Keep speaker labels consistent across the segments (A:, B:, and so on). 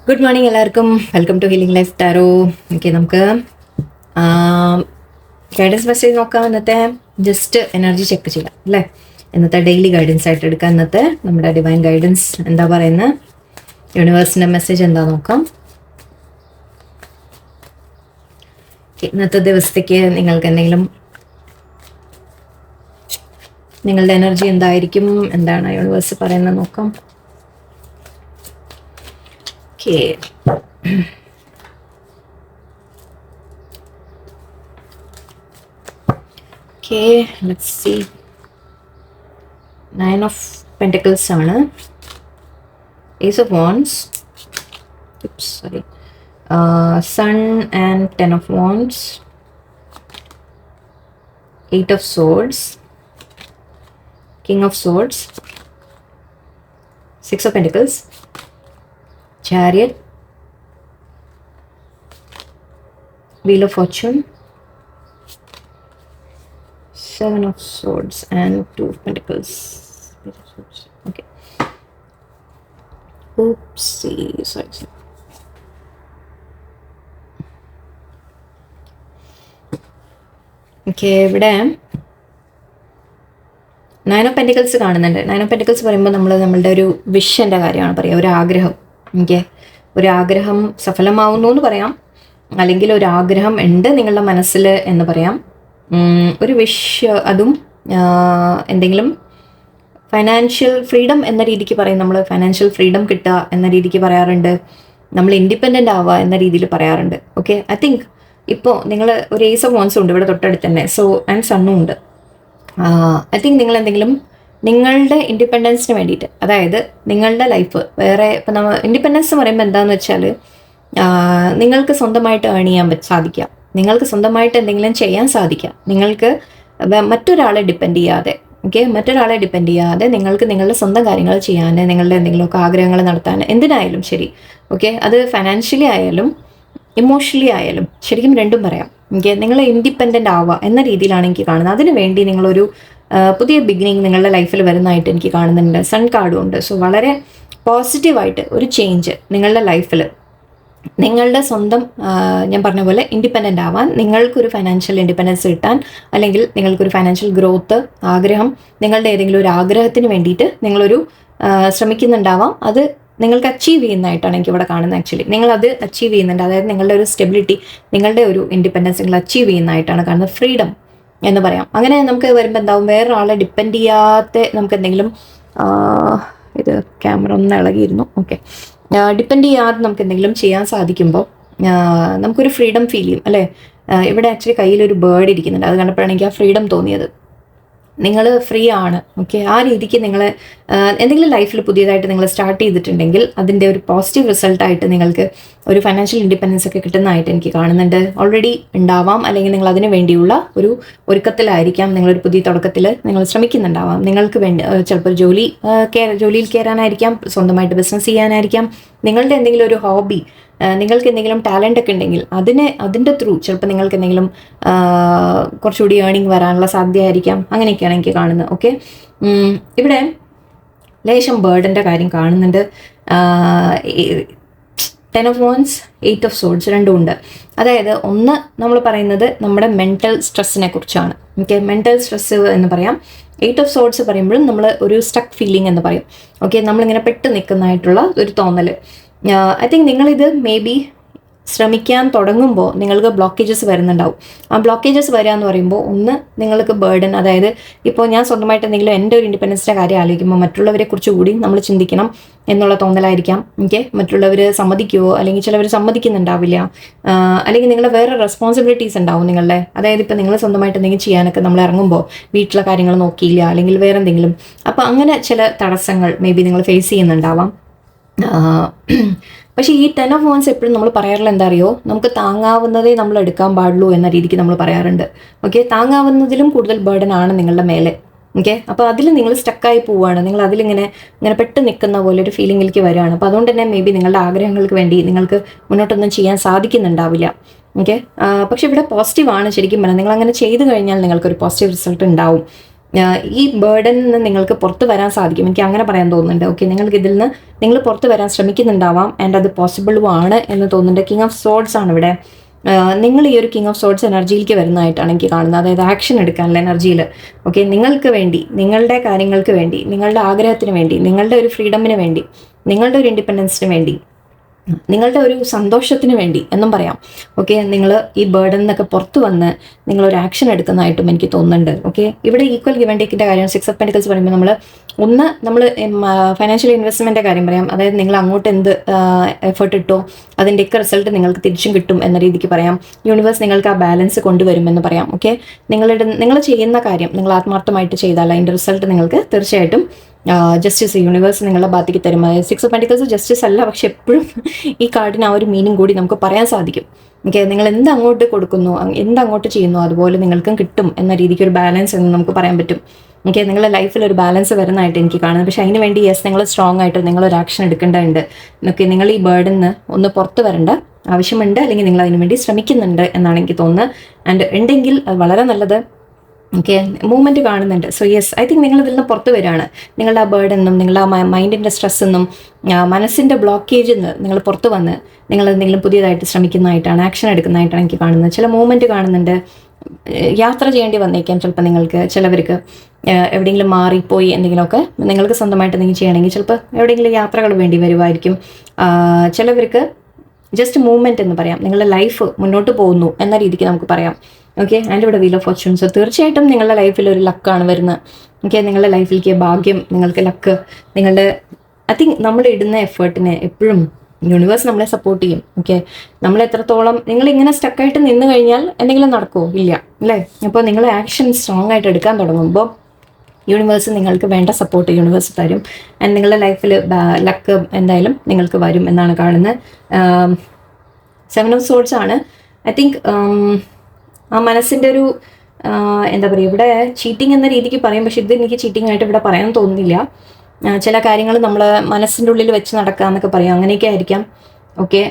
A: Good morning എല്ലാവർക്കും. Welcome to healing life tarot. Okay, നമുക്ക് guidance message നോക്കാം. ഇന്നത്തെ ജസ്റ്റ് എനർജി ചെക്ക് ചെയ്യാം അല്ലേ. ഇന്നത്തെ ഡെയിലി ഗൈഡൻസ് ആയിട്ട് എടുക്കാം. ഇന്നത്തെ നമ്മുടെ ഡിവൈൻ ഗൈഡൻസ് എന്താ പറയുന്നത്, യൂണിവേഴ്സിൻ്റെ മെസ്സേജ് എന്താ നോക്കാം. ഇന്നത്തെ ദിവസത്തേക്ക് നിങ്ങൾക്ക് എന്തെങ്കിലും നിങ്ങളുടെ എനർജി എന്തായിരിക്കും, എന്താണ് യൂണിവേഴ്സ് പറയുന്നത് നോക്കാം. Okay. Okay, let's see. Nine of Pentacles ആണ്. Ace of Wands. Oops, sorry. Sun and Ten of Wands. Eight of Swords. King of Swords. Six of Pentacles. Chariot, Wheel of Fortune, Seven of Swords and Two of Pentacles. Okay. Oopsie, sorry. Okay, ഇവിടെ nine of pentacles കാണുന്നുണ്ട്. Nine of pentacles പറയുമ്പോൾ നമ്മളുടെ ഒരു വിഷൻ്റെ കാര്യമാണ് പറയുക, ഒരു ആഗ്രഹം. എനിക്ക് ഒരാഗ്രഹം സഫലമാവുന്നു എന്ന് പറയാം, അല്ലെങ്കിൽ ഒരാഗ്രഹം ഉണ്ട് നിങ്ങളുടെ മനസ്സിൽ എന്ന് പറയാം. ഒരു വിഷ്, അതും എന്തെങ്കിലും ഫൈനാൻഷ്യൽ ഫ്രീഡം എന്ന രീതിക്ക് പറയും. നമ്മൾ ഫൈനാൻഷ്യൽ ഫ്രീഡം കിട്ടുക എന്ന രീതിക്ക് പറയാറുണ്ട്, നമ്മൾ ഇൻഡിപെൻഡൻ്റ് ആവുക എന്ന രീതിയിൽ പറയാറുണ്ട്. ഓക്കെ, ഐ തിങ്ക് ഇപ്പോൾ നിങ്ങൾ ഒരു ഏസ് ഓഫ് വോൺസും ഉണ്ട് ഇവിടെ തൊട്ടടുത്ത് തന്നെ, സോ ആൻഡ് സണ്ണും ഉണ്ട്. ഐ തിങ്ക് നിങ്ങൾ എന്തെങ്കിലും നിങ്ങളുടെ ഇൻഡിപെൻഡൻസിന് വേണ്ടിയിട്ട്, അതായത് നിങ്ങളുടെ ലൈഫ് വേറെ, ഇപ്പം നമ്മൾ ഇൻഡിപെൻഡൻസ് പറയുമ്പോൾ എന്താണെന്ന് വെച്ചാൽ നിങ്ങൾക്ക് സ്വന്തമായിട്ട് ഏൺ ചെയ്യാൻ സാധിക്കാം, നിങ്ങൾക്ക് സ്വന്തമായിട്ട് എന്തെങ്കിലും ചെയ്യാൻ സാധിക്കാം, നിങ്ങൾക്ക് മറ്റൊരാളെ ഡിപ്പെൻഡ് ചെയ്യാതെ. ഓക്കെ, മറ്റൊരാളെ ഡിപ്പെൻഡ് ചെയ്യാതെ നിങ്ങൾക്ക് നിങ്ങളുടെ സ്വന്തം കാര്യങ്ങൾ ചെയ്യാൻ, നിങ്ങളുടെ എന്തെങ്കിലുമൊക്കെ ആഗ്രഹങ്ങൾ നടത്താൻ, എന്തിനായാലും ശരി. ഓക്കെ, അത് ഫൈനാൻഷ്യലി ആയാലും ഇമോഷണലി ആയാലും, ശരിക്കും രണ്ടും പറയാം. ഓക്കെ, നിങ്ങൾ ഇൻഡിപെൻഡൻ്റ് ആവുക എന്ന രീതിയിലാണ് എനിക്ക് കാണുന്നത്. അതിനു വേണ്ടി നിങ്ങളൊരു പുതിയ ബിഗിനിങ് നിങ്ങളുടെ ലൈഫിൽ വരുന്നതായിട്ട് എനിക്ക് കാണുന്നുണ്ട്. സൺ കാർഡും ഉണ്ട്. സോ വളരെ പോസിറ്റീവായിട്ട് ഒരു ചേഞ്ച് നിങ്ങളുടെ ലൈഫിൽ, നിങ്ങളുടെ സ്വന്തം, ഞാൻ പറഞ്ഞ പോലെ ഇൻഡിപെൻഡൻ്റ് ആവാൻ, നിങ്ങൾക്കൊരു ഫൈനാൻഷ്യൽ ഇൻഡിപെൻഡൻസ് കിട്ടാൻ, അല്ലെങ്കിൽ നിങ്ങൾക്കൊരു ഫൈനാൻഷ്യൽ ഗ്രോത്ത് ആഗ്രഹം, നിങ്ങളുടെ ഏതെങ്കിലും ഒരു ആഗ്രഹത്തിന് വേണ്ടിയിട്ട് നിങ്ങളൊരു ശ്രമിക്കുന്നുണ്ടാവാം. അത് നിങ്ങൾക്ക് അച്ചീവ് ചെയ്യുന്നതായിട്ടാണ് എനിക്ക് ഇവിടെ കാണുന്നത്. ആക്ച്വലി നിങ്ങളത് അച്ചീവ് ചെയ്യുന്നുണ്ട്, അതായത് നിങ്ങളുടെ ഒരു സ്റ്റെബിലിറ്റി, നിങ്ങളുടെ ഒരു ഇൻഡിപെൻഡൻസ് നിങ്ങൾ അച്ചീവ് ചെയ്യുന്നതായിട്ടാണ് കാണുന്നത്. ഫ്രീഡം എന്ന് പറയാം. അങ്ങനെ നമുക്ക് വരുമ്പോൾ എന്താവും, വേറൊരാളെ ഡിപ്പെൻഡ് ചെയ്യാത്ത നമുക്ക് എന്തെങ്കിലും, ഇത് ക്യാമറ ഒന്ന് ഇളകിയിരുന്നു. ഓക്കെ, ഡിപ്പെൻഡ് ചെയ്യാതെ നമുക്ക് എന്തെങ്കിലും ചെയ്യാൻ സാധിക്കുമ്പോൾ നമുക്കൊരു ഫ്രീഡം ഫീൽ ചെയ്യും അല്ലേ. ഇവിടെ ആക്ച്വലി കയ്യിലൊരു ബേർഡ് ഇരിക്കുന്നുണ്ട്, അത് കണ്ടപ്പോഴാണ് എനിക്ക് ആ ഫ്രീഡം തോന്നിയത്. നിങ്ങൾ ഫ്രീ ആണ്. ഓക്കെ, ആ രീതിക്ക് നിങ്ങൾ എന്തെങ്കിലും ലൈഫിൽ പുതിയതായിട്ട് നിങ്ങൾ സ്റ്റാർട്ട് ചെയ്തിട്ടുണ്ടെങ്കിൽ അതിൻ്റെ ഒരു പോസിറ്റീവ് റിസൾട്ടായിട്ട് നിങ്ങൾക്ക് ഒരു ഫൈനാൻഷ്യൽ ഇൻഡിപെൻഡൻസ് ഒക്കെ കിട്ടുന്നതായിട്ട് എനിക്ക് കാണുന്നുണ്ട്. ഓൾറെഡി ഉണ്ടാവാം, അല്ലെങ്കിൽ നിങ്ങൾ അതിന് വേണ്ടിയുള്ള ഒരു ഒരുക്കത്തിലായിരിക്കാം. നിങ്ങളൊരു പുതിയ തുടക്കത്തിൽ നിങ്ങൾ ശ്രമിക്കുന്നുണ്ടാവാം. നിങ്ങൾക്ക് വേണ്ടി ചിലപ്പോൾ ജോലിയിൽ കയറാനായിരിക്കാം, സ്വന്തമായിട്ട് ബിസിനസ് ചെയ്യാനായിരിക്കാം, നിങ്ങളുടെ എന്തെങ്കിലും ഒരു ഹോബി, നിങ്ങൾക്ക് എന്തെങ്കിലും ടാലൻ്റ് ഒക്കെ ഉണ്ടെങ്കിൽ അതിൻ്റെ ത്രൂ ചിലപ്പോൾ നിങ്ങൾക്ക് എന്തെങ്കിലും കുറച്ചുകൂടി ഏണിങ് വരാനുള്ള സാധ്യതയായിരിക്കാം. അങ്ങനെയൊക്കെയാണ് എനിക്ക് കാണുന്നത്. ഓക്കെ, ഇവിടെ ലേശം ബേർഡിൻ്റെ കാര്യം കാണുന്നുണ്ട്. 10 of Wands, 8 of Swords രണ്ടും ഉണ്ട്. അതായത് ഒന്ന് നമ്മൾ പറയുന്നത് നമ്മുടെ മെൻ്റൽ സ്ട്രെസ്സിനെ കുറിച്ചാണ്. ഓക്കെ, മെൻ്റൽ സ്ട്രെസ്സ് എന്ന് പറയാം. 8 of Swords പറയുമ്പോഴും നമ്മൾ ഒരു സ്റ്റക്ക് ഫീലിംഗ് എന്ന് പറയും. ഓക്കെ, നമ്മളിങ്ങനെ പെട്ട് നിൽക്കുന്നതായിട്ടുള്ള ഒരു തോന്നൽ. ഐ തിങ്ക് നിങ്ങളിത് മേ ബി ശ്രമിക്കാൻ തുടങ്ങുമ്പോൾ നിങ്ങൾക്ക് ബ്ലോക്കേജസ് വരുന്നുണ്ടാവും. ആ ബ്ലോക്കേജസ് വരിക എന്ന് പറയുമ്പോൾ, ഒന്ന് നിങ്ങൾക്ക് ബേർഡൻ, അതായത് ഇപ്പോൾ ഞാൻ സ്വന്തമായിട്ട് എന്തെങ്കിലും എൻ്റെ ഒരു ഇൻഡിപെൻഡൻസിൻ്റെ കാര്യം ആലോചിക്കുമ്പോൾ മറ്റുള്ളവരെ കുറിച്ച് കൂടി നമ്മൾ ചിന്തിക്കണം എന്നുള്ള തോന്നലായിരിക്കാം. ഓക്കെ, മറ്റുള്ളവർ സമ്മതിക്കുമോ, അല്ലെങ്കിൽ ചിലവർ സമ്മതിക്കുന്നുണ്ടാവില്ല, അല്ലെങ്കിൽ നിങ്ങളുടെ വേറെ റെസ്പോൺസിബിലിറ്റീസ് ഉണ്ടാവും നിങ്ങളുടെ. അതായത് ഇപ്പോൾ നിങ്ങൾ സ്വന്തമായിട്ട് എന്തെങ്കിലും ചെയ്യാനൊക്കെ നമ്മൾ ഇറങ്ങുമ്പോൾ വീട്ടിലെ കാര്യങ്ങൾ നോക്കിയില്ല, അല്ലെങ്കിൽ വേറെ എന്തെങ്കിലും. അപ്പോൾ അങ്ങനെ ചില തടസ്സങ്ങൾ മേ ബി നിങ്ങൾ ഫേസ് ചെയ്യുന്നുണ്ടാവാം. പക്ഷേ ഈ 10 of Wands എപ്പോഴും നമ്മൾ പറയാറുള്ള എന്താ അറിയോ, നമുക്ക് താങ്ങാവുന്നതേ നമ്മൾ എടുക്കാൻ പാടുള്ളൂ എന്ന രീതിക്ക് നമ്മൾ പറയാറുണ്ട്. ഓക്കെ, താങ്ങാവുന്നതിലും കൂടുതൽ ബേർഡൻ ആണ് നിങ്ങളുടെ മേലെ. ഓക്കെ, അപ്പോൾ അതിൽ നിങ്ങൾ സ്റ്റക്കായി പോവുകയാണ്, നിങ്ങൾ അതിലിങ്ങനെ പെട്ട് നിൽക്കുന്ന പോലെ ഒരു ഫീലിംഗിലേക്ക് വരികയാണ്. അപ്പോൾ അതുകൊണ്ട് തന്നെ മേ ബി നിങ്ങളുടെ ആഗ്രഹങ്ങൾക്ക് വേണ്ടി നിങ്ങൾക്ക് മുന്നോട്ടൊന്നും ചെയ്യാൻ സാധിക്കുന്നുണ്ടാവില്ല. ഓക്കെ, പക്ഷെ ഇവിടെ പോസിറ്റീവാണ് ശരിക്കും പറഞ്ഞാൽ. നിങ്ങൾ അങ്ങനെ ചെയ്തു കഴിഞ്ഞാൽ നിങ്ങൾക്കൊരു പോസിറ്റീവ് റിസൾട്ട് ഉണ്ടാവും. ഈ ബേർഡനിൽ നിന്ന് നിങ്ങൾക്ക് പുറത്ത് വരാൻ സാധിക്കും, എനിക്ക് അങ്ങനെ പറയാൻ തോന്നുന്നുണ്ട്. ഓക്കെ, നിങ്ങൾക്ക് ഇതിൽ നിന്ന് നിങ്ങൾ പുറത്ത് വരാൻ ശ്രമിക്കുന്നുണ്ടാവാം, ആൻഡ് അത് പോസിബിളും ആണ് എന്ന് തോന്നുന്നുണ്ട്. കിങ് ഓഫ് സോർഡ്സ് ആണ് ഇവിടെ. നിങ്ങൾ ഈ ഒരു കിങ് ഓഫ് സോർഡ്സ് എനർജിയിലേക്ക് വരുന്നതായിട്ടാണ് എനിക്ക് കാണുന്നത്, അതായത് ആക്ഷൻ എടുക്കാനുള്ള എനർജിയിൽ. ഓക്കെ, നിങ്ങൾക്ക് വേണ്ടി, നിങ്ങളുടെ കാര്യങ്ങൾക്ക് വേണ്ടി, നിങ്ങളുടെ ആഗ്രഹത്തിന് വേണ്ടി, നിങ്ങളുടെ ഒരു ഫ്രീഡമിന് വേണ്ടി, നിങ്ങളുടെ ഒരു ഇൻഡിപെൻഡൻസിന് വേണ്ടി, നിങ്ങളുടെ ഒരു സന്തോഷത്തിന് വേണ്ടി എന്നും പറയാം. ഓക്കെ, നിങ്ങൾ ഈ ബേർഡൻ എന്നൊക്കെ പുറത്ത് വന്ന് നിങ്ങളൊരു ആക്ഷൻ എടുക്കുന്നതായിട്ടും എനിക്ക് തോന്നുന്നുണ്ട്. ഓക്കെ, ഇവിടെ ഈക്വൽ ഗിവ് ആൻഡ് ടേക്കിൻ്റെ കാര്യം 6 ഓഫ് പെന്റിക്കിൾസ് പറയുമ്പോൾ നമ്മൾ ഫൈനാൻഷ്യൽ ഇൻവെസ്റ്റ്മെൻറ്റിൻ്റെ കാര്യം പറയാം. അതായത് നിങ്ങൾ അങ്ങോട്ട് എന്ത് എഫേർട്ട് ഇട്ടോ അതിൻ്റെയൊക്കെ റിസൾട്ട് നിങ്ങൾക്ക് തിരിച്ചും കിട്ടും എന്ന രീതിക്ക് പറയാം. യൂണിവേഴ്സ് നിങ്ങൾക്ക് ആ ബാലൻസ് കൊണ്ടുവരുമെന്ന് പറയാം. ഓക്കെ, നിങ്ങൾ ചെയ്യുന്ന കാര്യം നിങ്ങൾ ആത്മാർത്ഥമായിട്ട് ചെയ്താൽ അതിൻ്റെ റിസൾട്ട് നിങ്ങൾക്ക് തീർച്ചയായിട്ടും ജസ്റ്റിസ് യൂണിവേഴ്സ് നിങ്ങളുടെ ഭാഗത്തേക്ക് തരും. 6 ഓഫ് പെന്റിക്കിൾസ് ജസ്റ്റിസ് അല്ല, പക്ഷെ എപ്പോഴും ഈ കാർഡിന് ആ ഒരു മീനിങ് കൂടി നമുക്ക് പറയാൻ സാധിക്കും. ഓക്കെ, നിങ്ങൾ എന്തങ്ങോട്ട് കൊടുക്കുന്നു, എന്തങ്ങോട്ട് ചെയ്യുന്നു, അതുപോലെ നിങ്ങൾക്കും കിട്ടും എന്ന രീതിക്ക് ഒരു ബാലൻസ് എന്ന് നമുക്ക് പറയാൻ പറ്റും. ഓക്കെ, നിങ്ങളുടെ ലൈഫിൽ ഒരു ബാലൻസ് വരുന്നതായിട്ട് എനിക്ക് കാണുന്നത്. പക്ഷേ അതിന് വേണ്ടി നിങ്ങൾ സ്ട്രോങ് ആയിട്ട് നിങ്ങളൊരു ആക്ഷൻ എടുക്കേണ്ടതുണ്ട്. ഓക്കെ, നിങ്ങൾ ഈ ബേർഡിന്ന് ഒന്ന് പുറത്ത് വരേണ്ട ആവശ്യമുണ്ട്, അല്ലെങ്കിൽ നിങ്ങൾ അതിനു വേണ്ടി ശ്രമിക്കുന്നുണ്ട് എന്നാണ് എനിക്ക് തോന്നുന്നത്. ആൻഡ് ഉണ്ടെങ്കിൽ അത് വളരെ നല്ലത്. ഓക്കെ, മൂവ്മെൻറ്റ് കാണുന്നുണ്ട്. സോ യെസ്, ഐ തിങ്ക് നിങ്ങൾ ഇതിൽ നിന്ന് പുറത്ത് വരികയാണ്. നിങ്ങളുടെ ആ ബേർഡെന്നും നിങ്ങളുടെ ആ മൈൻഡിൻ്റെ സ്ട്രെസ്സെന്നും മനസ്സിൻ്റെ ബ്ലോക്കേജിൽ നിന്ന് നിങ്ങൾ പുറത്ത് വന്ന് നിങ്ങൾ എന്തെങ്കിലും പുതിയതായിട്ട് ശ്രമിക്കുന്നതായിട്ടാണ്, ആക്ഷൻ എടുക്കുന്നതായിട്ടാണ് എനിക്ക് കാണുന്നത്. ചില മൂവ്മെൻറ്റ് കാണുന്നുണ്ട്. യാത്ര ചെയ്യേണ്ടി വന്നേക്കാം ചിലപ്പോൾ നിങ്ങൾക്ക്, ചിലവർക്ക് എവിടെയെങ്കിലും മാറിപ്പോയി എന്തെങ്കിലുമൊക്കെ നിങ്ങൾക്ക് സ്വന്തമായിട്ട് എന്തെങ്കിലും ചെയ്യണമെങ്കിൽ ചിലപ്പോൾ എവിടെയെങ്കിലും യാത്രകൾ വേണ്ടി വരുമായിരിക്കും. ചിലവർക്ക് ജസ്റ്റ് മൂവ്മെൻറ്റ് എന്ന് പറയാം, നിങ്ങളുടെ ലൈഫ് മുന്നോട്ട് പോകുന്നു എന്ന രീതിക്ക് നമുക്ക് പറയാം. ഓക്കെ, ആൻഡ് ഇവിടെ വീൽ ഓഫ് ഫോർച്യൂൺസ് തീർച്ചയായിട്ടും നിങ്ങളുടെ ലൈഫിൽ ഒരു ലക്കാണ് വരുന്നത്. ഓക്കെ, നിങ്ങളുടെ ലൈഫിലേക്ക് ഭാഗ്യം, നിങ്ങൾക്ക് ലക്ക്, നിങ്ങളുടെ ഐ തിങ്ക് നമ്മൾ ഇടുന്ന എഫേർട്ടിനെ എപ്പോഴും യൂണിവേഴ്സ് നമ്മളെ സപ്പോർട്ട് ചെയ്യും. ഓക്കെ, നമ്മൾ എത്രത്തോളം നിങ്ങളിങ്ങനെ സ്റ്റക്കായിട്ട് നിന്ന് കഴിഞ്ഞാൽ എന്തെങ്കിലും നടക്കുമോ? ഇല്ല അല്ലേ? അപ്പോൾ നിങ്ങൾ ആക്ഷൻ സ്ട്രോങ് ആയിട്ട് എടുക്കാൻ തുടങ്ങുമ്പോൾ യൂണിവേഴ്സ് നിങ്ങൾക്ക് വേണ്ട സപ്പോർട്ട് യൂണിവേഴ്സ് തരും. ആൻഡ് നിങ്ങളുടെ ലൈഫിൽ ലക്ക് എന്തായാലും നിങ്ങൾക്ക് വരും എന്നാണ് കാണുന്നത്. 7 ഓഫ് സോർഡ്സ് ആണ്. ഐ തിങ്ക് ആ മനസ്സിൻ്റെ ഒരു എന്താ പറയുക, ഇവിടെ ചീറ്റിംഗ് എന്ന രീതിക്ക് പറയും, പക്ഷെ ഇത് എനിക്ക് ചീറ്റിംഗ് ആയിട്ട് ഇവിടെ പറയാൻ തോന്നുന്നില്ല. ചില കാര്യങ്ങൾ നമ്മൾ മനസ്സിൻ്റെ ഉള്ളിൽ വെച്ച് നടക്കുക എന്നൊക്കെ പറയും, അങ്ങനെയൊക്കെ ആയിരിക്കാം. ഓക്കെ,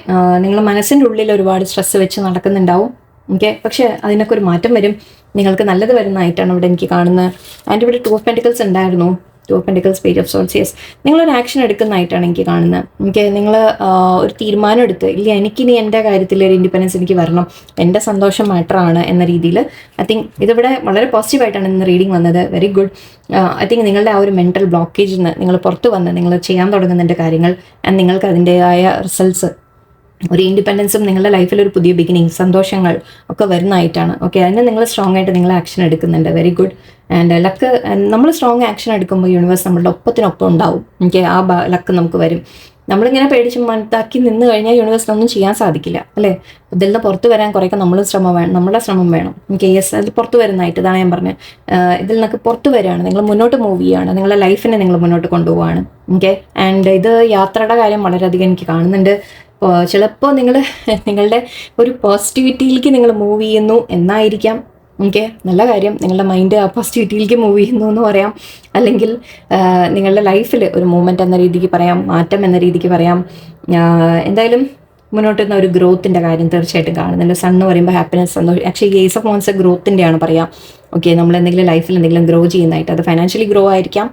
A: നിങ്ങൾ മനസ്സിൻ്റെ ഉള്ളിൽ ഒരുപാട് സ്ട്രെസ്സ് വെച്ച് നടക്കുന്നുണ്ടാവും. ഓക്കെ, പക്ഷേ അതിനൊക്കെ ഒരു മാറ്റം വരും, നിങ്ങൾക്ക് നല്ലത് വരുന്നതായിട്ടാണ് ഇവിടെ എനിക്ക് കാണുന്നത്. ആൻഡ് ഇവിടെ 2 ഓഫ് പെന്റിക്കിൾസ് ഉണ്ടായിരുന്നു. 2 of pentacles, page of swords. Yes, നിങ്ങളൊരു ആക്ഷൻ എടുക്കുന്നതായിട്ടാണ് എനിക്ക് കാണുന്നത്. ഓക്കെ, നിങ്ങൾ ഒരു തീരുമാനം എടുത്ത്, ഇല്ല എനിക്കിനി എൻ്റെ കാര്യത്തിൽ ഒരു ഇൻഡിപെൻഡൻസ് എനിക്ക് വരണം, എൻ്റെ സന്തോഷം മാറ്ററാണ് എന്ന രീതിയിൽ ഐ തിങ്ക് ഇതിവിടെ വളരെ പോസിറ്റീവായിട്ടാണ് ഇന്ന് റീഡിങ് വന്നത്. Very good. ഐ തിങ്ക് നിങ്ങളുടെ ആ ഒരു മെൻ്റൽ ബ്ലോക്കേജിൽ നിന്ന് നിങ്ങൾ പുറത്ത് വന്ന് നിങ്ങൾ ചെയ്യാൻ തുടങ്ങുന്നതിൻ്റെ കാര്യങ്ങൾ ആൻഡ് നിങ്ങൾക്ക് അതിൻ്റെതായ റിസൾട്ട്സ്, ഒരു ഇൻഡിപെൻഡൻസും നിങ്ങളുടെ ലൈഫിൽ ഒരു പുതിയ ബിഗിനിങ്, സന്തോഷങ്ങൾ ഒക്കെ വരുന്നതായിട്ടാണ്. ഓക്കെ, അതിന് നിങ്ങൾ സ്ട്രോങ് ആയിട്ട് നിങ്ങൾ ആക്ഷൻ എടുക്കുന്നുണ്ട്. Very good. ആൻഡ് ലക്ക്, നമ്മൾ സ്ട്രോങ് ആക്ഷൻ എടുക്കുമ്പോൾ യൂണിവേഴ്സ് നമ്മളുടെ ഒപ്പത്തിനൊപ്പം ഉണ്ടാവും. ഓക്കെ, ആ ലക്ക് നമുക്ക് വരും. നമ്മളിങ്ങനെ പേടിച്ച് മനത്താക്കി നിന്ന് കഴിഞ്ഞാൽ യൂണിവേഴ്സിനൊന്നും ചെയ്യാൻ സാധിക്കില്ല അല്ലേ? ഇതിൽ നിന്ന് പുറത്ത് വരാൻ കുറേയൊക്കെ നമ്മുടെ ശ്രമം വേണം. ഓക്കെ, യെസ്, അതിൽ പുറത്ത് വരുന്നതായിട്ട് ഇതാണ് ഞാൻ പറഞ്ഞത്. ഇതിൽ നിന്നൊക്കെ പുറത്ത് വരികയാണ്, നിങ്ങൾ മുന്നോട്ട് മൂവ് ചെയ്യുകയാണ്, നിങ്ങളുടെ ലൈഫിനെ നിങ്ങൾ മുന്നോട്ട് കൊണ്ടുപോവുകയാണ്. ഓക്കെ, ആൻഡ് ഇത് യാത്രയുടെ കാര്യം വളരെയധികം എനിക്ക് കാണുന്നുണ്ട്. ചിലപ്പോൾ നിങ്ങളുടെ ഒരു പോസിറ്റിവിറ്റിയിലേക്ക് നിങ്ങൾ മൂവ് ചെയ്യുന്നു എന്നായിരിക്കാം. ഓക്കെ, നല്ല കാര്യം, നിങ്ങളുടെ മൈൻഡ് ആ പോസിറ്റിവിറ്റിയിലേക്ക് മൂവ് ചെയ്യുന്നു എന്ന് പറയാം, അല്ലെങ്കിൽ നിങ്ങളുടെ ലൈഫിൽ ഒരു മൂവ്മെൻറ്റ് എന്ന രീതിക്ക് പറയാം, മാറ്റം എന്ന രീതിക്ക് പറയാം. എന്തായാലും മുന്നോട്ട് വരുന്ന ഒരു ഗ്രോത്തിൻ്റെ കാര്യം തീർച്ചയായിട്ടും കാണുന്നുണ്ട്. സൺ എന്ന് പറയുമ്പോൾ ഹാപ്പിനെസ്, സന്തോഷം. ആക്ച്വലി ഏസ് ഓഫ് വൺസ് ഗ്രോത്തിൻ്റെയാണ് പറയാം. ഓക്കെ, നമ്മൾ എന്തെങ്കിലും ലൈഫിൽ എന്തെങ്കിലും ഗ്രോ ചെയ്യുന്നതായിട്ട്, അത് ഫൈനാൻഷ്യലി ഗ്രോ ആയിരിക്കാം,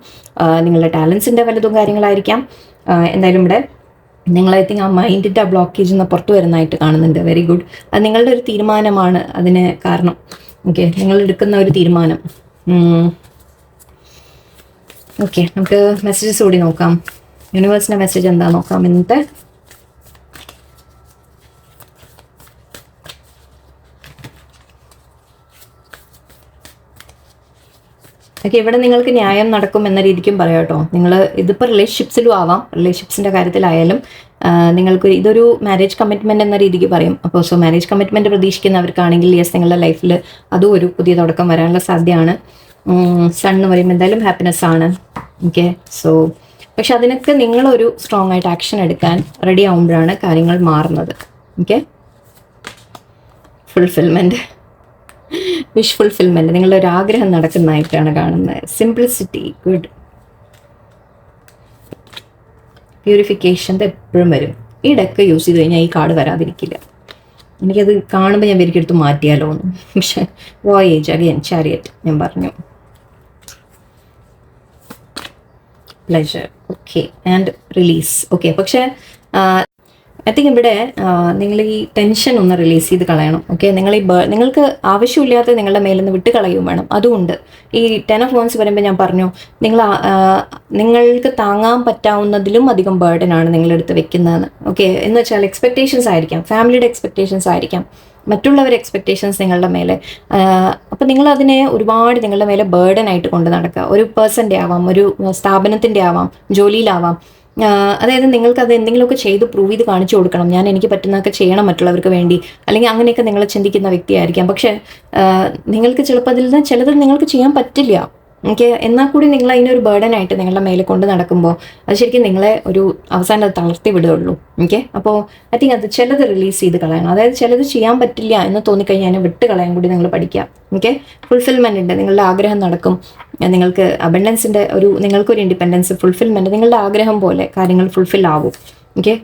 A: നിങ്ങളുടെ ടാലൻസിൻ്റെ വലുതും കാര്യങ്ങളായിരിക്കാം. എന്തായാലും ഇവിടെ നിങ്ങൾ ഐ തിങ്ക് ആ മൈൻഡിൻ്റെ ആ ബ്ലോക്കേജിൽ നിന്ന് പുറത്തു വരുന്നതായിട്ട് കാണുന്നുണ്ട്. Very good. അത് നിങ്ങളുടെ ഒരു തീരുമാനമാണ് അതിന് കാരണം. ഓക്കെ, നിങ്ങൾ എടുക്കുന്ന ഒരു തീരുമാനം. ഓക്കെ, നമുക്ക് മെസ്സേജസ് കൂടി നോക്കാം. യൂണിവേഴ്സിൻ്റെ മെസ്സേജ് എന്താ നോക്കാം ഇന്നത്തെ. ഓക്കെ, ഇവിടെ നിങ്ങൾക്ക് ന്യായം നടക്കും എന്ന രീതിക്കും പറയാം കേട്ടോ. നിങ്ങൾ ഇതിപ്പോൾ റിലേഷൻഷിപ്സിലും ആവാം, റിലേഷൻഷിപ്സിൻ്റെ കാര്യത്തിലായാലും നിങ്ങൾക്ക് ഇതൊരു മാരേജ് കമ്മിറ്റ്മെൻറ്റ് എന്ന രീതിക്ക് പറയും. അപ്പോൾ സോ മാരേജ് കമ്മിറ്റ്മെൻറ്റ് പ്രതീക്ഷിക്കുന്നവർക്കാണെങ്കിൽ യെസ്, നിങ്ങളുടെ ലൈഫിൽ അതും ഒരു പുതിയ തുടക്കം വരാനുള്ള സാധ്യതയാണ്. സൺ എന്ന് പറയുമ്പോൾ എന്തായാലും ഹാപ്പിനെസ് ആണ്. ഓക്കെ, സോ പക്ഷെ അതിനൊക്കെ നിങ്ങളൊരു സ്ട്രോങ് ആയിട്ട് ആക്ഷൻ എടുക്കാൻ റെഡി ആവുമ്പോഴാണ് കാര്യങ്ങൾ മാറുന്നത്. ഓക്കെ, ഫുൾഫിൽമെൻറ്റ്, വിഷ് ഫുൾഫിൽമെൻറ്റ്, നിങ്ങളുടെ ഒരു ആഗ്രഹം നടക്കുന്നതായിട്ടാണ് കാണുന്നത്. Simplicity, good. പ്യൂരിഫിക്കേഷൻ എപ്പോഴും വരും. ഈ ഡെക്ക് യൂസ് ചെയ്ത് കഴിഞ്ഞാൽ ഈ കാർഡ് വരാതിരിക്കില്ല. എനിക്കത് കാണുമ്പോൾ ഞാൻ എനിക്കെടുത്ത് മാറ്റിയാലോ എന്ന്. പക്ഷേ വോയേജ്, അഗൈൻ ചാരിയറ്റ് ഞാൻ പറഞ്ഞു. Pleasure. Okay, and release. Okay, പക്ഷേ ഐ തിങ്ക് ഇവിടെ നിങ്ങൾ ഈ ടെൻഷൻ ഒന്ന് റിലീസ് ചെയ്ത് കളയണം. ഓക്കെ, നിങ്ങൾ നിങ്ങൾക്ക് ആവശ്യമില്ലാത്ത നിങ്ങളുടെ മേലിൽ നിന്ന് വിട്ട് കളയും വേണം. അതുകൊണ്ട് ഈ 10 ഓഫ് വൺസ് വരുമ്പോൾ ഞാൻ പറഞ്ഞു, നിങ്ങൾക്ക് താങ്ങാൻ പറ്റാവുന്നതിലും അധികം ബേർഡനാണ് നിങ്ങളെടുത്ത് വെക്കുന്നതെന്ന്. ഓക്കെ, എന്ന് വെച്ചാൽ എക്സ്പെക്ടേഷൻസ് ആയിരിക്കാം, ഫാമിലിയുടെ എക്സ്പെക്ടേഷൻസ് ആയിരിക്കാം, മറ്റുള്ളവരുടെ എക്സ്പെക്ടേഷൻസ് നിങ്ങളുടെ മേലെ. അപ്പോൾ നിങ്ങൾ അതിനെ ഒരുപാട് നിങ്ങളുടെ മേലെ ബേർഡനായിട്ട് കൊണ്ട് നടക്കുക. ഒരു പേഴ്സൻ്റെ ആവാം, ഒരു സ്ഥാപനത്തിൻ്റെ ആവാം, ജോലിയിലാവാം. അതായത് നിങ്ങൾക്ക് അത് എന്തെങ്കിലുമൊക്കെ ചെയ്ത് പ്രൂവ് ചെയ്ത് കാണിച്ചു കൊടുക്കണം. ഞാൻ എനിക്ക് പറ്റുന്നതൊക്കെ ചെയ്യണം മറ്റുള്ളവർക്ക് വേണ്ടി, അല്ലെങ്കിൽ അങ്ങനെയൊക്കെ നിങ്ങൾ ചിന്തിക്കുന്ന വ്യക്തിയായിരിക്കാം. പക്ഷേ നിങ്ങൾക്ക് ചിലപ്പോൾ അതിൽ നിന്ന് ചിലത് നിങ്ങൾക്ക് ചെയ്യാൻ പറ്റില്ല. ഓക്കെ, എന്നാൽ കൂടി നിങ്ങൾ അതിനൊരു ബേർഡനായിട്ട് നിങ്ങളുടെ മേലെ കൊണ്ട് നടക്കുമ്പോൾ അത് ശരിക്കും നിങ്ങളെ ഒരു അവസാനം അത് തളർത്തി വിടുകയുള്ളൂ. ഓക്കെ, അപ്പോൾ ഐ തിങ്ക് അത് ചിലത് റിലീസ് ചെയ്ത് കളയണം. അതായത് ചിലത് ചെയ്യാൻ പറ്റില്ല എന്ന് തോന്നിക്കഴിഞ്ഞാൽ അതിനെ വിട്ട് കളയാൻ കൂടി നിങ്ങൾ പഠിക്കുക. ഓക്കെ, ഫുൾഫിൽമെൻ്റ് ഉണ്ട്, നിങ്ങളുടെ ആഗ്രഹം നടക്കും, നിങ്ങൾക്ക് അബണ്ടൻസിൻ്റെ നിങ്ങൾക്കൊരു ഇൻഡിപെൻഡൻസ്, ഫുൾഫിൽമെൻറ്റ്, നിങ്ങളുടെ ആഗ്രഹം പോലെ കാര്യങ്ങൾ ഫുൾഫിൽ ആവും. ഓക്കെ,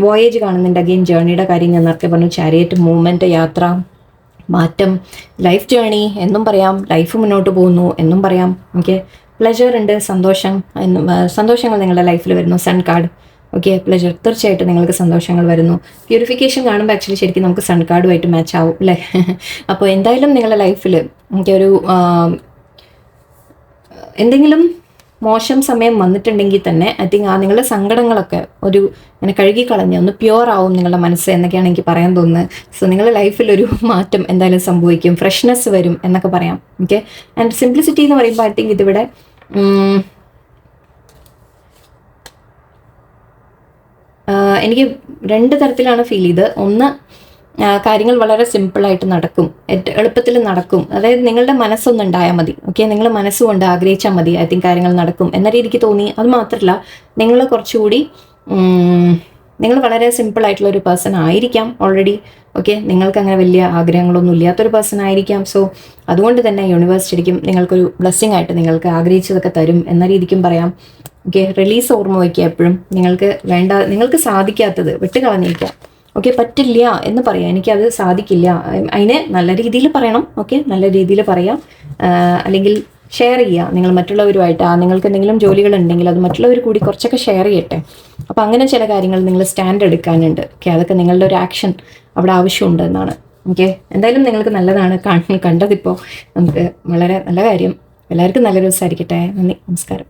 A: വോയേജ് കാണുന്നുണ്ട്, അഗെയിൻ ജേർണിയുടെ കാര്യം ഞാൻ നേരത്തെ പറഞ്ഞു, ചാരിയറ്റ് മൂവ്മെൻറ്റ്, യാത്ര, മാറ്റം, ലൈഫ് ജേണി എന്നും പറയാം, ലൈഫ് മുന്നോട്ട് പോകുന്നു എന്നും പറയാം. ഓക്കെ, പ്ലഷർ ഉണ്ട്, സന്തോഷങ്ങൾ നിങ്ങളുടെ ലൈഫിൽ വരുന്നു, സൺ കാർഡ്. ഓക്കെ, പ്ലഷർ, തീർച്ചയായിട്ടും നിങ്ങൾക്ക് സന്തോഷങ്ങൾ വരുന്നു. പ്യൂരിഫിക്കേഷൻ കാണുമ്പോൾ ആക്ച്വലി ശരിക്കും നമുക്ക് സൺ കാർഡുമായിട്ട് മാച്ച് ആവും അല്ലേ? അപ്പോൾ എന്തായാലും നിങ്ങളുടെ ലൈഫിൽ എനിക്കൊരു എന്തെങ്കിലും മോശം സമയം വന്നിട്ടുണ്ടെങ്കിൽ തന്നെ ഐ തിങ്ക് നിങ്ങളുടെ സങ്കടങ്ങളൊക്കെ ഒരു ഇങ്ങനെ കഴുകിക്കളഞ്ഞ് ഒന്ന് പ്യുവർ ആവും നിങ്ങളുടെ മനസ്സ് എന്നൊക്കെയാണ് എനിക്ക് പറയാൻ തോന്നുന്നത്. സോ നിങ്ങളുടെ ലൈഫിലൊരു മാറ്റം എന്തായാലും സംഭവിക്കും, ഫ്രഷ്നെസ് വരും എന്നൊക്കെ പറയാം. ഓക്കെ, ആൻഡ് സിംപ്ലിസിറ്റി എന്ന് പറയുമ്പോൾ ഐ തിങ്ക് ഇതിവിടെ എനിക്ക് 2 തരത്തിലാണ് ഫീൽ ചെയ്ത്. ഒന്ന്, കാര്യങ്ങൾ വളരെ സിമ്പിളായിട്ട് നടക്കും, എളുപ്പത്തിൽ നടക്കും. അതായത് നിങ്ങളുടെ മനസ്സൊന്നുണ്ടായാൽ മതി. ഓക്കെ, നിങ്ങൾ മനസ്സുകൊണ്ട് ആഗ്രഹിച്ചാൽ മതി, ഐ തിങ്ക് കാര്യങ്ങൾ നടക്കും എന്ന രീതിക്ക് തോന്നി. അത് മാത്രമല്ല, നിങ്ങൾ കുറച്ചുകൂടി നിങ്ങൾ വളരെ സിമ്പിളായിട്ടുള്ള ഒരു പേഴ്സൺ ആയിരിക്കാം ഓൾറെഡി. ഓക്കെ, നിങ്ങൾക്ക് അങ്ങനെ വലിയ ആഗ്രഹങ്ങളൊന്നും ഇല്ലാത്തൊരു പേഴ്സൺ ആയിരിക്കാം. സോ അതുകൊണ്ട് തന്നെ യൂണിവേഴ്സ് ശരിക്കും നിങ്ങൾക്കൊരു ബ്ലെസ്സിങ് ആയിട്ട് നിങ്ങൾക്ക് ആഗ്രഹിച്ചതൊക്കെ തരും എന്ന രീതിക്കും പറയാം. ഓക്കെ, റിലീസ് ഓർമ്മ വയ്ക്കുക എപ്പോഴും. നിങ്ങൾക്ക് സാധിക്കാത്തത് വിട്ട് കളഞ്ഞിരിക്കുക. ഓക്കെ, പറ്റില്ല എന്ന് പറയാം, എനിക്കത് സാധിക്കില്ല, അതിനെ നല്ല രീതിയിൽ പറയണം. ഓക്കെ, നല്ല രീതിയിൽ പറയാം, അല്ലെങ്കിൽ ഷെയർ ചെയ്യുക നിങ്ങൾ മറ്റുള്ളവരുമായിട്ട്. നിങ്ങൾക്ക് എന്തെങ്കിലും ജോലികളുണ്ടെങ്കിൽ അത് മറ്റുള്ളവർ കൂടി കുറച്ചൊക്കെ ഷെയർ ചെയ്യട്ടെ. അപ്പോൾ അങ്ങനെ ചില കാര്യങ്ങൾ നിങ്ങൾ സ്റ്റാൻഡ് എടുക്കാനുണ്ട്. ഓക്കെ, അതൊക്കെ നിങ്ങളുടെ ഒരു ആക്ഷൻ അവിടെ ആവശ്യമുണ്ട് എന്നാണ്. ഓക്കെ, എന്തായാലും നിങ്ങൾക്ക് നല്ലതാണ് കണ്ടതിപ്പോൾ. നമുക്ക് വളരെ നല്ല കാര്യം. എല്ലാവർക്കും നല്ലൊരു ദിവസമായിരിക്കട്ടെ. നന്ദി, നമസ്കാരം.